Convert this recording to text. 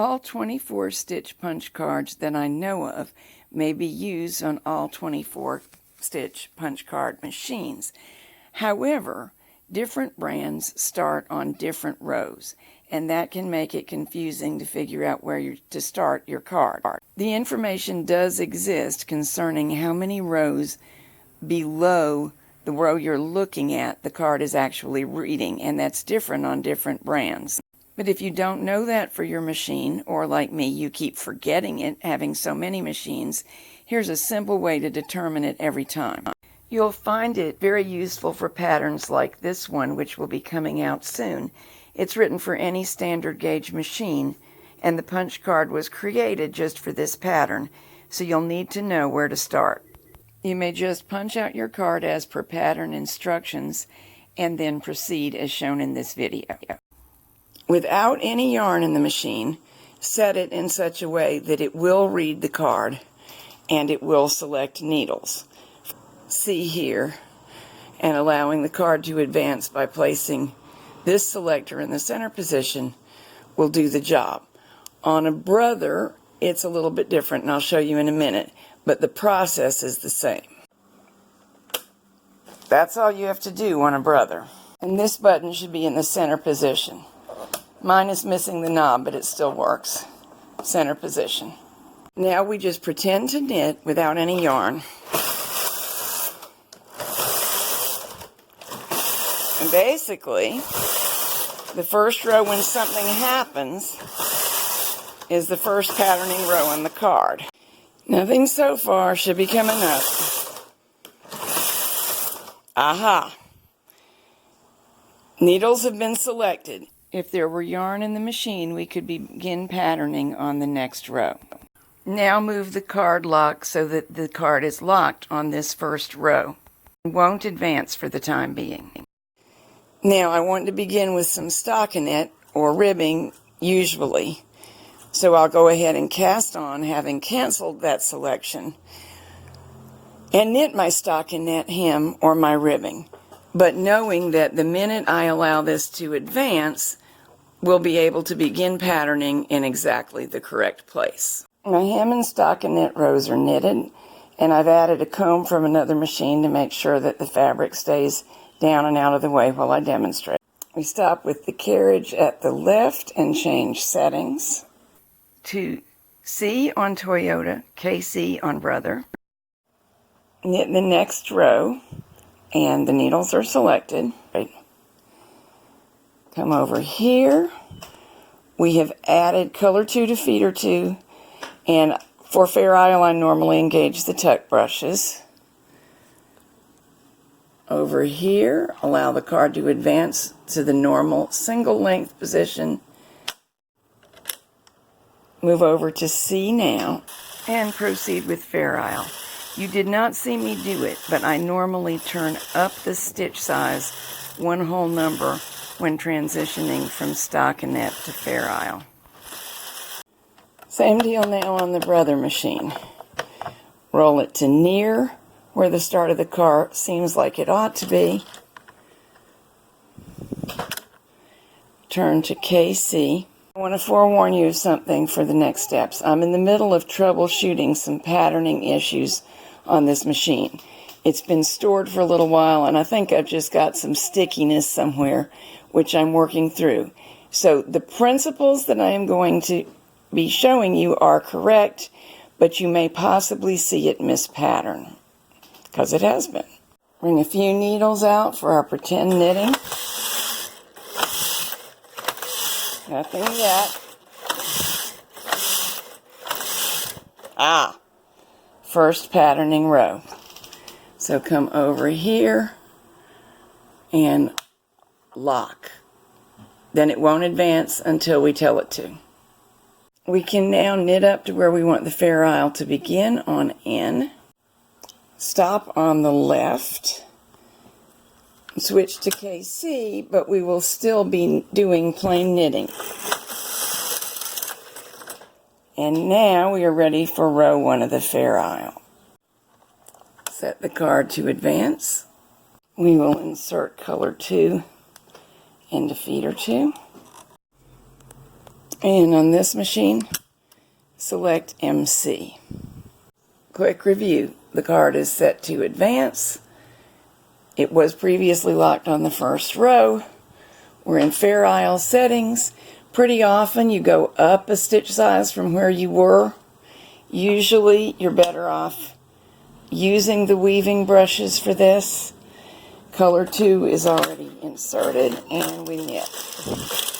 All 24 stitch punch cards that I know of may be used on all 24 stitch punch card machines. However, different brands start on different rows, and that can make it confusing to figure out where to start your card. The information does exist concerning how many rows below the row you're looking at the card is actually reading, and that's different on different brands. But if you don't know that for your machine, or like me, you keep forgetting it, having so many machines, here's a simple way to determine it every time. You'll find it very useful for patterns like this one, which will be coming out soon. It's written for any standard gauge machine, and the punch card was created just for this pattern, so you'll need to know where to start. You may just punch out your card as per pattern instructions, and then proceed as shown in this video. Without any yarn in the machine, set it in such a way that it will read the card and it will select needles. See here, and allowing the card to advance by placing this selector in the center position will do the job. On a brother, it's a little bit different, and I'll show you in a minute, but the process is the same. That's all you have to do on a brother. And this button should be in the center position. Mine is missing the knob, but it still works. Center position. Now we just pretend to knit without any yarn. And basically, the first row when something happens is the first patterning row on the card. Nothing so far should be coming up. Aha! Needles have been selected. If there were yarn in the machine, we could begin patterning on the next row. Now move the card lock so that the card is locked on this first row. It won't advance for the time being. Now I want to begin with some stockinette or ribbing usually. So I'll go ahead and cast on, having canceled that selection, and knit my stockinette hem or my ribbing, but knowing that the minute I allow this to advance, we'll be able to begin patterning in exactly the correct place. My hem and stockinette rows are knitted, and I've added a comb from another machine to make sure that the fabric stays down and out of the way while I demonstrate. We stop with the carriage at the left and change settings to C on Toyota, KC on Brother. Knit the next row, and the needles are selected. Come over here. We have added color 2 to feeder 2, and for Fair Isle I normally engage the tuck brushes. Over here, allow the card to advance to the normal single length position. Move over to C now, and proceed with Fair Isle. You did not see me do it, but I normally turn up the stitch size one whole number when transitioning from stockinette to Fair Isle. Same deal now on the Brother machine. Roll it to near where the start of the card seems like it ought to be. Turn to KC. I want to forewarn you of something for the next steps. I'm in the middle of troubleshooting some patterning issues on this machine. It's been stored for a little while, and I think I've just got some stickiness somewhere, which I'm working through. So the principles that I am going to be showing you are correct, but you may possibly see it mispattern, because it has been. Bring a few needles out for our pretend knitting. Nothing yet. First patterning row. So come over here and lock. Then it won't advance until we tell it to. We can now knit up to where we want the Fair Isle to begin on N. Stop on the left. Switch to KC, but we will still be doing plain knitting. And now we are ready for row 1 of the Fair Isle. Set the card to advance. We will insert color 2 into feeder 2. And on this machine, select MC. Quick review. The card is set to advance. It was previously locked on the first row. We're in Fair Isle settings. Pretty often you go up a stitch size from where you were. Usually you're better off using the weaving brushes for this. Color 2 is already inserted, and we knit.